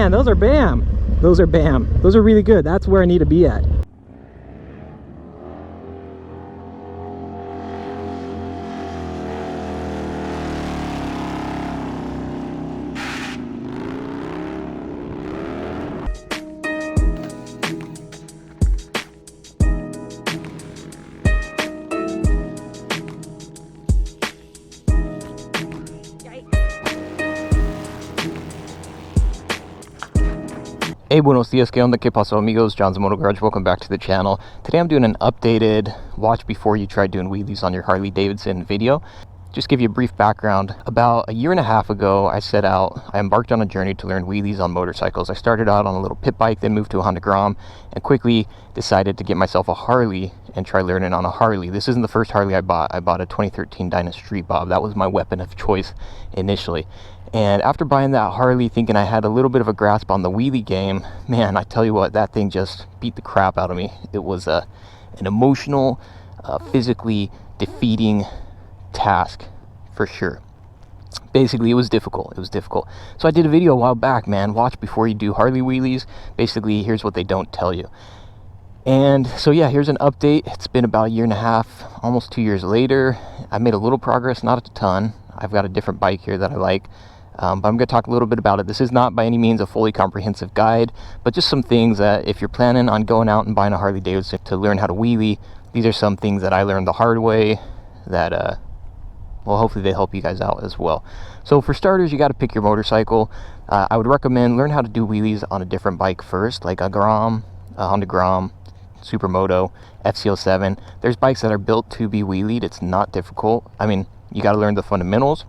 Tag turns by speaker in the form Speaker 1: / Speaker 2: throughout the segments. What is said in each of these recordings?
Speaker 1: man, those are bam. Those are bam. Those are really good. That's where I need to be at. Hey, buenos dias, que onda, que paso amigos, John's Moto Garage. Welcome back to the channel. Today I'm doing an updated watch before you try doing wheelies on your Harley Davidson video. Just give you a brief background. About a year and a half ago, I embarked on a journey to learn wheelies on motorcycles. I started out on a little pit bike, then moved to a Honda Grom, and quickly decided to get myself a Harley and try learning on a Harley. This isn't the first Harley I bought. I bought a 2013 Dyna Street Bob. That was my weapon of choice initially. And after buying that Harley, thinking I had a little bit of a grasp on the wheelie game, man, I tell you what, that thing just beat the crap out of me. It was an emotional, physically defeating task for sure. Basically, it was difficult. So I did a video a while back, man. Watch before you do Harley wheelies. Basically, here's what they don't tell you. And so yeah, here's an update. It's been about a year and a half, almost 2 years later. I made a little progress, not a ton. I've got a different bike here that I like. But I'm going to talk a little bit about it. This is not by any means a fully comprehensive guide, but just some things that if you're planning on going out and buying a Harley Davidson to learn how to wheelie, these are some things that I learned the hard way that, well, hopefully they help you guys out as well. So for starters, you got to pick your motorcycle. I would recommend learn how to do wheelies on a different bike first, like a Grom, a Honda Grom, Supermoto, FC07. There's bikes that are built to be wheelied. It's not difficult. I mean, you got to learn the fundamentals,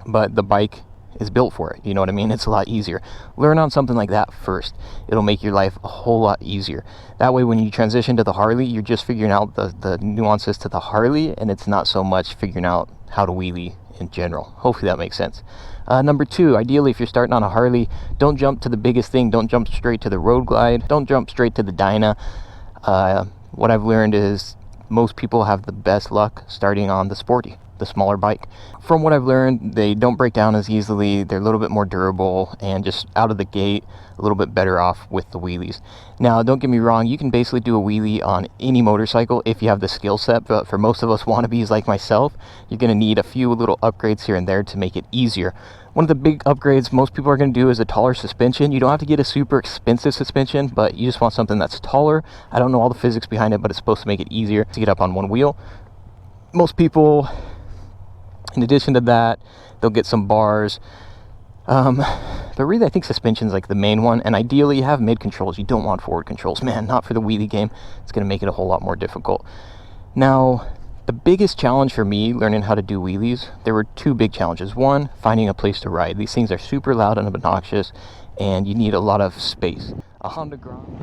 Speaker 1: but the bike is built for it. You know what I mean? It's a lot easier. Learn on something like that first. It'll make your life a whole lot easier. That way, when you transition to the Harley, you're just figuring out the nuances to the Harley, and it's not so much figuring out how to wheelie in general. Hopefully that makes sense. Number two, ideally, if you're starting on a Harley, don't jump to the biggest thing. Don't jump straight to the Road Glide. Don't jump straight to the Dyna. What I've learned is most people have the best luck starting on the Sporty, the smaller bike. From what I've learned, they don't break down as easily. They're a little bit more durable, and just out of the gate a little bit better off with the wheelies. Now, don't get me wrong, you can basically do a wheelie on any motorcycle if you have the skill set, but for most of us wannabes like myself, you're going to need a few little upgrades here and there to make it easier. One of the big upgrades most people are going to do is a taller suspension. You don't have to get a super expensive suspension, but you just want something that's taller. I don't know all the physics behind it, but it's supposed to make it easier to get up on one wheel. Most people, in addition to that, they'll get some bars. But really, I think suspension's like the main one. And ideally, you have mid controls. You don't want forward controls, man. Not for the wheelie game. It's going to make it a whole lot more difficult. Now, the biggest challenge for me learning how to do wheelies, there were two big challenges. One, finding a place to ride. These things are super loud and obnoxious, and you need a lot of space. A Honda Grom.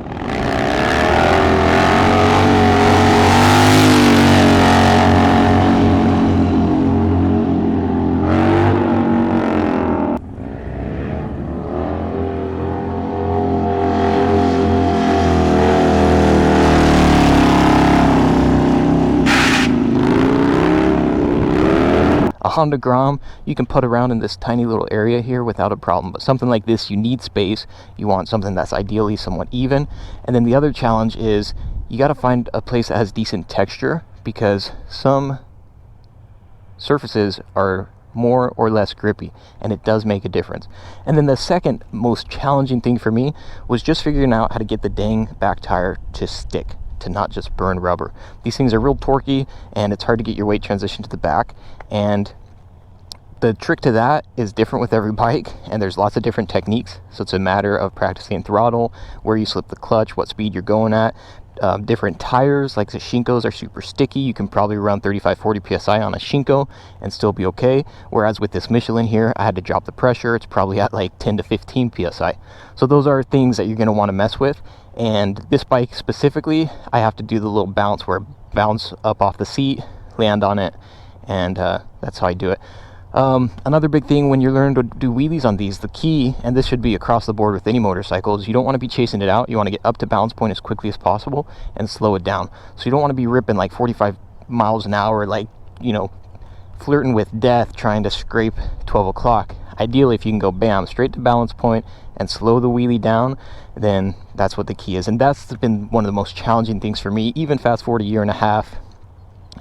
Speaker 1: Honda Grom, you can put around in this tiny little area here without a problem, but something like this, you need space. You want something that's ideally somewhat even. And then the other challenge is you got to find a place that has decent texture, because some surfaces are more or less grippy, and it does make a difference. And then the second most challenging thing for me was just figuring out how to get the dang back tire to stick, to not just burn rubber. These things are real torquey, and it's hard to get your weight transition to the back. And the trick to that is different with every bike, and there's lots of different techniques. So it's a matter of practicing throttle, where you slip the clutch, what speed you're going at. Different tires, like the Shinkos, are super sticky. You can probably run 35-40 psi on a Shinko and still be okay. Whereas with this Michelin here, I had to drop the pressure. It's probably at like 10 to 15 psi. So those are things that you're going to want to mess with. And this bike specifically, I have to do the little bounce where I bounce up off the seat, land on it, and that's how I do it. Another big thing when you're learning to do wheelies on these, the key, and this should be across the board with any motorcycle, is you don't want to be chasing it out. You want to get up to balance point as quickly as possible and slow it down. So you don't want to be ripping like 45 miles an hour, like, you know, flirting with death trying to scrape 12 o'clock. Ideally, if you can go bam, straight to balance point, and slow the wheelie down, then that's what the key is. And that's been one of the most challenging things for me, even fast forward a year and a half,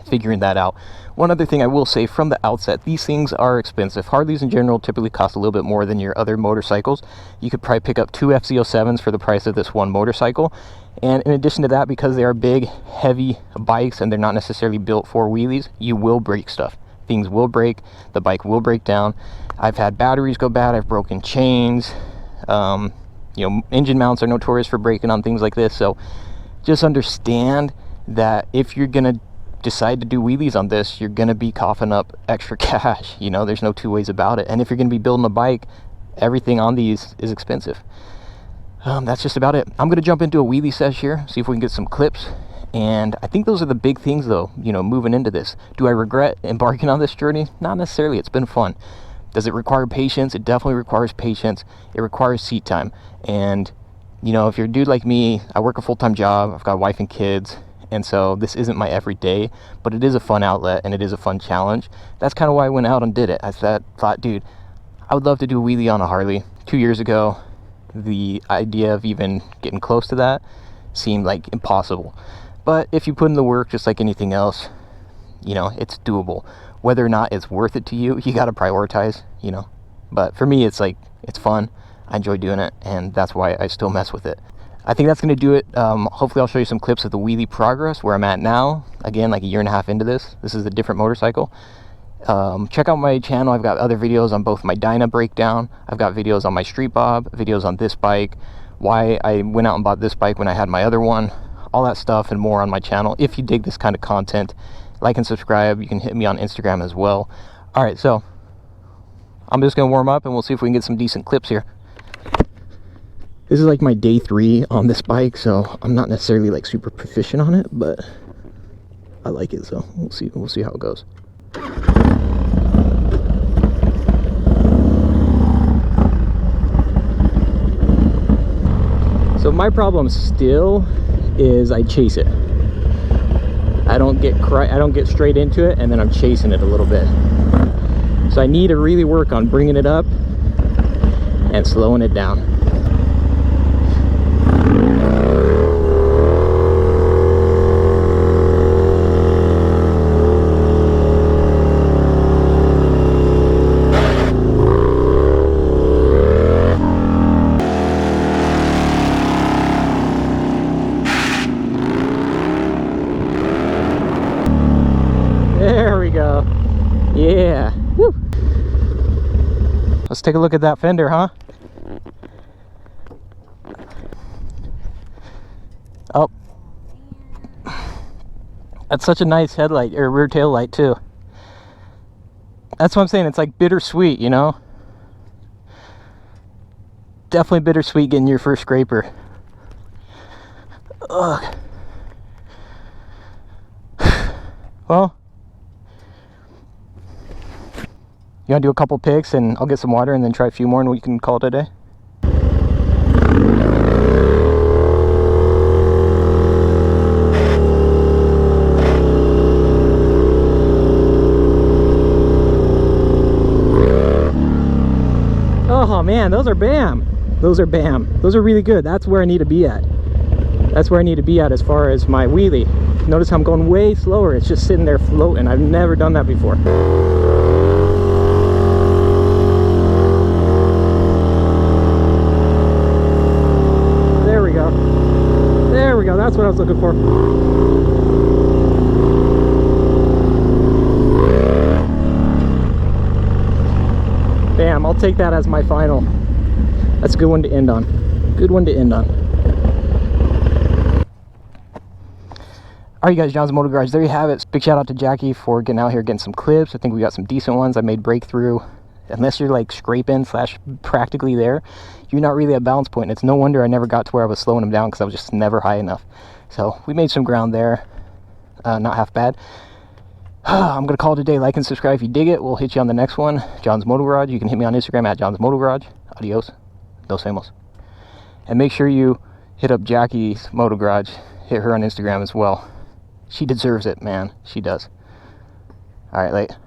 Speaker 1: figuring that out. One other thing I will say from the outset, these things are expensive. Harleys in general typically cost a little bit more than your other motorcycles. You could probably pick up 2 FZ07s for the price of this one motorcycle. And in addition to that, because they are big, heavy bikes and they're not necessarily built for wheelies, you will break stuff. Things will break, the bike will break down. I've had batteries go bad, I've broken chains. You know, engine mounts are notorious for breaking on things like this. So just understand that if you're gonna decide to do wheelies on this, you're gonna be coughing up extra cash. You know, there's no two ways about it. And if you're gonna be building a bike, everything on these is expensive. That's just about it. I'm gonna jump into a wheelie sesh here, see if we can get some clips. And I think those are the big things though, you know, moving into this. Do I regret embarking on this journey? Not necessarily. It's been fun. Does it require patience? It definitely requires patience. It requires seat time. And you know, if you're a dude like me, I work a full-time job, I've got a wife and kids, and so this isn't my everyday, but it is a fun outlet and it is a fun challenge. That's kind of why I went out and did it. I thought, dude, I would love to do a wheelie on a Harley. 2 years ago, the idea of even getting close to that seemed like impossible. But if you put in the work, just like anything else, you know, it's doable. Whether or not it's worth it to you, you got to prioritize, you know. But for me, it's like, it's fun. I enjoy doing it, and that's why I still mess with it. I think that's going to do it. Hopefully I'll show you some clips of the wheelie progress, where I'm at now. Again, like a year and a half into this. This is a different motorcycle. Check out my channel. I've got other videos on both my dyna breakdown. I've got videos on my street bob, videos on this bike, why I went out and bought this bike when I had my other one, all that stuff and more on my channel. If you dig this kind of content, like and subscribe. You can hit me on Instagram as well. All right, so I'm just gonna warm up and we'll see if we can get some decent clips here. This is like my day 3 on this bike, so I'm not necessarily like super proficient on it, but I like it, so we'll see how it goes. So my problem still is I chase it. I don't get straight into it, and then I'm chasing it a little bit. So I need to really work on bringing it up and slowing it down. There we go. Yeah. Woo. Let's take a look at that fender, huh? Oh. That's such a nice headlight, or rear tail light too. That's what I'm saying, it's like bittersweet, you know? Definitely bittersweet getting your first scraper. Ugh. Well, you want to do a couple picks and I'll get some water and then try a few more and we can call it a day? Oh man, those are bam. Those are bam. Those are really good. That's where I need to be at. That's where I need to be at as far as my wheelie. Notice how I'm going way slower. It's just sitting there floating. I've never done that before. There we go, that's what I was looking for. Bam, I'll take that as my final. That's a good one to end on. Good one to end on. Alright, you guys, John's Motor Garage, there you have it. Big shout out to Jackie for getting out here, getting some clips. I think we got some decent ones. I made breakthrough. Unless you're like scraping / practically there, you're not really at balance point. It's no wonder I never got to where I was slowing them down, because I was just never high enough. So we made some ground there. Not half bad. I'm gonna call it a day. Like and subscribe if you dig it. We'll hit you on the next one. John's Motor Garage. You can hit me on Instagram at John's Motor Garage. Adios. Nos vemos. And make sure you hit up Jackie's Motor Garage. Hit her on Instagram as well. She deserves it, man. She does. All right, late.